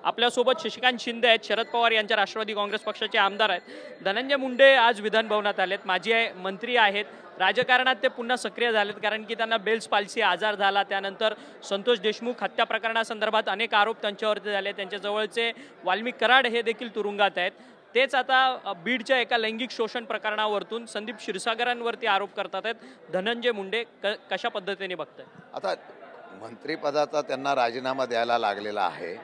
आपल्यासोबत शशिकांत शिंदे आहेत, शरद पवार यांच्या राष्ट्रवादी काँग्रेस पक्षाचे आमदार आहेत. धनंजय मुंडे आज विधान भवनात आलेत, माजी मंत्री आहेत. राजकारणात ते पुन्हा सक्रिय झालेत कारण की त्यांना बेल्स पाल्सी आजार झाला. त्यानंतर संतोष देशमुख हत्या प्रकरणासंदर्भात अनेक आरोप त्यांच्यावरती झाले. त्यांच्या जवळचे वाल्मिक कराड हे देखील तुरुंगात आहेत. तेच आता बीडच्या एका लैंगिक शोषण प्रकरणावरतून संदीप क्षीरसागरांवरती आरोप करतात आहेत धनंजय मुंडे. कशा पद्धतीने बघताय? आता मंत्रिपदाचा त्यांना राजीनामा द्यायला लागलेला आहे.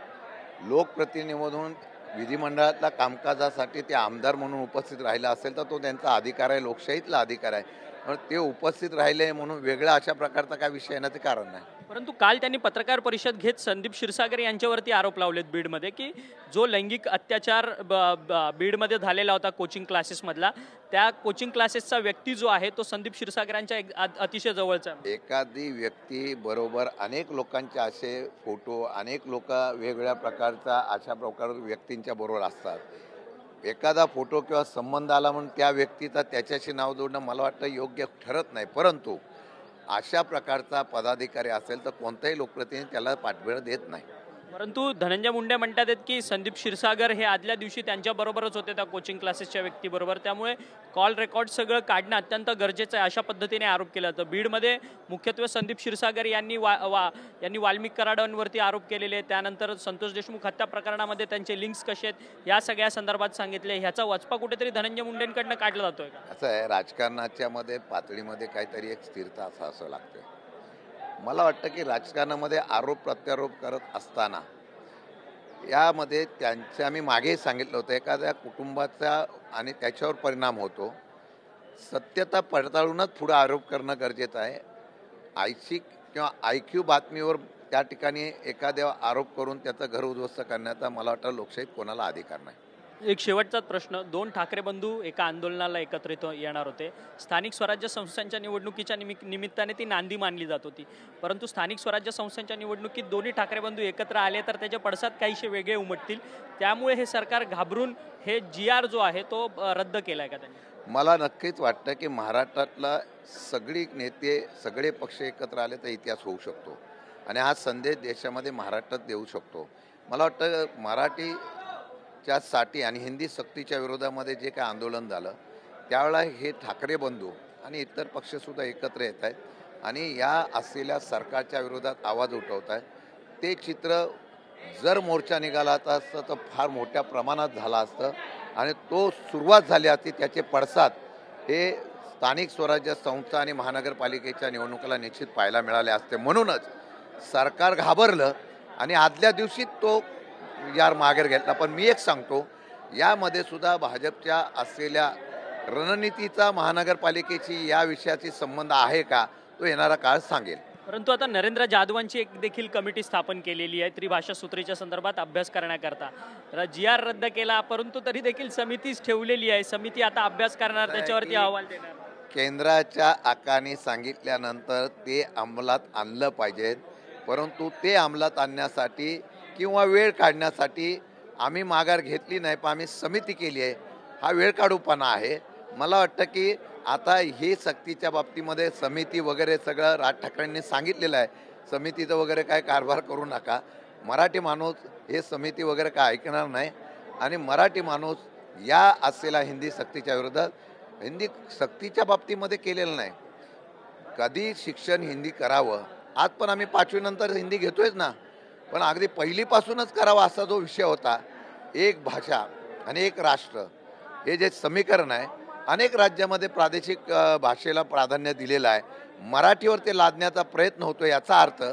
लोकप्रतिनिधी म्हणून विधिमंडळातल्या कामकाजासाठी ते आमदार म्हणून उपस्थित राहिला असेल तर तो त्यांचा अधिकार आहे, लोकशाहीतला अधिकार आहे. पण ते उपस्थित राहिले म्हणून वेगळा अशा प्रकारचा काय विषय येण्याचं कारण नाही. परंतु काल त्यांनी पत्रकार परिषद घेत संदीप क्षीरसागर यांच्यावरती आरोप लावलेत बीडमध्ये की जो लैंगिक अत्याचार बीडमध्ये झालेला होता कोचिंग क्लासेसमधला, त्या कोचिंग क्लासेसचा व्यक्ती जो आहे तो संदीप क्षीरसागरांच्या अतिशय जवळचा. एखादी व्यक्ती बरोबर अनेक लोकांचे असे फोटो, अनेक लोक वेगवेगळ्या प्रकारचा अशा प्रकार व्यक्तींच्या बरोबर असतात. एखादा फोटो किंवा संबंध आला म्हणून त्या व्यक्तीचा त्याच्याशी नाव जोडणं मला वाटतं योग्य ठरत नाही. परंतु अशा प्रकारचा पदाधिकारी असेल तर कोणताही लोकप्रतिनिधी त्याला पाठबळ देत नाही. परंतु धनंजय मुंडे म्हणतात की संदीप क्षीरसागर हे आदल्या दिवशी त्यांच्याबरोबरच होते त्या कोचिंग क्लासेसच्या व्यक्तीबरोबर, त्यामुळे कॉल रेकॉर्ड सगळं काढणं अत्यंत गरजेचं आहे, अशा पद्धतीने आरोप केला होता. बीडमध्ये मुख्यत्वे संदीप क्षीरसागर यांनी वाल्मिक कराडांवरती आरोप केलेले. त्यानंतर संतोष देशमुख हत्या प्रकरणामध्ये त्यांचे लिंक्स कसे आहेत या सगळ्या संदर्भात सांगितले. ह्याचा वचपा कुठेतरी धनंजय मुंडेंकडनं काढला जातोय का? असं आहे, राजकारणाच्या मध्ये पातळीमध्ये काहीतरी एक स्थिरता असं लागते. मला वाटतं की राजकारणामध्ये आरोप प्रत्यारोप करत असताना यामध्ये त्यांच्या मी मागेही सांगितलं होतं एखाद्या कुटुंबाचा आणि त्याच्यावर परिणाम होतो. सत्यता पडताळूनच पुढे आरोप करणं गरजेचं आहे. आयशिक किंवा IQ बातमीवर त्या ठिकाणी एखाद्या आरोप करून त्याचं घर उद्ध्वस्त करण्याचा मला वाटतं लोकशाहीत कोणाला अधिकार नाही. एक शेवटचाच प्रश्न, 2 ठाकरे बंधू एका आंदोलनाला एकत्रित येणार होते. स्थानिक स्वराज्य संस्थांच्या निवडणुकीच्या निमित्ताने ती नांदी मानली जात होती. परंतु स्थानिक स्वराज्य संस्थांच्या निवडणुकीत दोन्ही ठाकरे बंधू एकत्र आले तर त्याचे पडसाद काहीसे वेगळे उमटतील. त्यामुळे हे सरकार घाबरून हे GR जो आहे तो रद्द केलाय का त्यांनी? मला नक्कीच वाटतं की महाराष्ट्रातला सगळी नेते सगळे पक्ष एकत्र आले तर इतिहास होऊ शकतो आणि हा संदेश देशामध्ये महाराष्ट्रात देऊ शकतो. मला वाटतं मराठीच्यासाठी आणि हिंदी सक्तीच्या विरोधामध्ये जे काय आंदोलन झालं त्यावेळेला हे ठाकरे बंधू आणि इतर पक्षसुद्धा एकत्र येत आहेत आणि या असलेल्या सरकारच्या विरोधात आवाज उठवत आहेत. ते चित्र जर मोर्चा निघाला असतं तर फार मोठ्या प्रमाणात झाला असतं आणि तो सुरुवात झाली असती. त्याचे पडसाद हे स्थानिक स्वराज्य संस्था आणि महानगरपालिकेच्या निवडणुकीला निश्चित पाहायला मिळाले असते. म्हणूनच सरकार घाबरलं आणि आदल्या दिवशी तो माघार घेतला. पण मी एक सांगतो, यामध्ये सुद्धा भाजपच्या असलेल्या रणनीतीचा महानगरपालिकेची या विषयाची संबंध आहे का तो येणारा काळ सांगेल. परंतु आता नरेंद्र जाधवांची एक देखील कमिटी स्थापन केलेली आहे त्रिभाषा सूत्रीच्या संदर्भात अभ्यास करण्याकरता. GR रद्द केला परंतु तरी देखील समितीच ठेवलेली आहे. समिती आता अभ्यास करणार, त्याच्यावरती अहवाल देणार. केंद्राच्या आकाने सांगितल्यानंतर ते अंमलात आणलं पाहिजेत. परंतु ते अंमलात आणण्यासाठी किंवा वेळ काढण्यासाठी आम्ही माघार घेतली नाही, पण आम्ही समिती केली आहे. हा वेळ काढूपणा आहे. मला वाटतं की आता हे सक्तीच्या बाबतीमध्ये समिती वगैरे सगळं राज ठाकरेंनी सांगितलेलं आहे. समितीचं वगैरे काय कारभार करू नका. मराठी माणूस हे समिती वगैरे काय ऐकणार नाही आणि मराठी माणूस या असलेल्या हिंदी सक्तीच्या विरोधात हिंदी सक्तीच्या बाबतीमध्ये केलेलं नाही. कधी शिक्षण हिंदी करावं, आज पण आम्ही 5वी नंतर हिंदी घेतोयच ना, पण अगदी पहिलीपासूनच करावा असा जो विषय होता, एक भाषा आणि एक राष्ट्र हे जे समीकरण आहे, अनेक राज्यामध्ये प्रादेशिक भाषेला प्राधान्य दिलेलं आहे. मराठीवर ते लादण्याचा प्रयत्न होतो. याचा अर्थ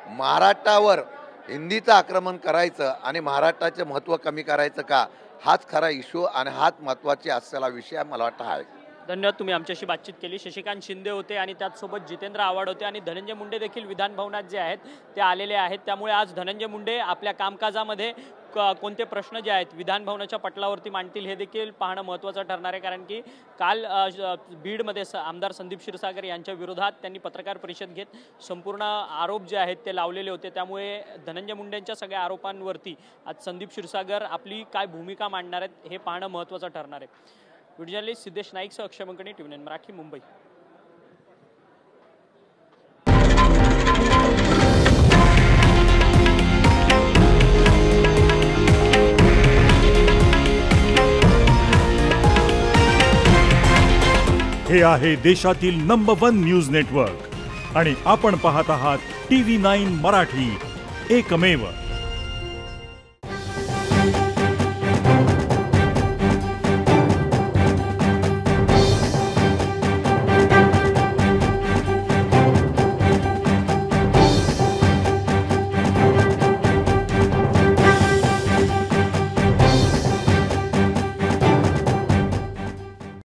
महाराष्ट्रावर हिंदीचं आक्रमण करायचं आणि महाराष्ट्राचे महत्त्व कमी करायचं का, हाच खरा इश्यू आणि हाच महत्त्वाचे असलेला विषय मला वाटतं आहे. धन्यवाद, तुम्ही आमच्याशी बातचीत केली. शशिकांत शिंदे होते आणि त्याचसोबत जितेंद्र आव्हाड होते आणि धनंजय मुंडे देखील विधान भवनात जे आहेत ते आलेले आहेत. त्यामुळे आज धनंजय मुंडे आपल्या कामकाजामध्ये कोणते प्रश्न जे आहेत विधान भवनाच्या पटलावरती मांडतील हे देखील पाहणं महत्त्वाचं ठरणार आहे. कारण की काल बीडमध्ये आमदार संदीप क्षीरसागर यांच्या विरोधात त्यांनी पत्रकार परिषद घेत संपूर्ण आरोप जे आहेत ते लावलेले होते. त्यामुळे धनंजय मुंडेंच्या सगळ्या आरोपांवरती आज संदीप क्षीरसागर आपली काय भूमिका मांडणार आहेत हे पाहणं महत्त्वाचं ठरणार आहे. व्हिडिओ जर्नलिस्ट सिद्धेश नाईकसह अक्षय मंकणी, TVN मराठी, मुंबई. हे आहे देशातील नंबर 1 न्यूज नेटवर्क आणि आपण पाहत आहात TV9 मराठी, एकमेव.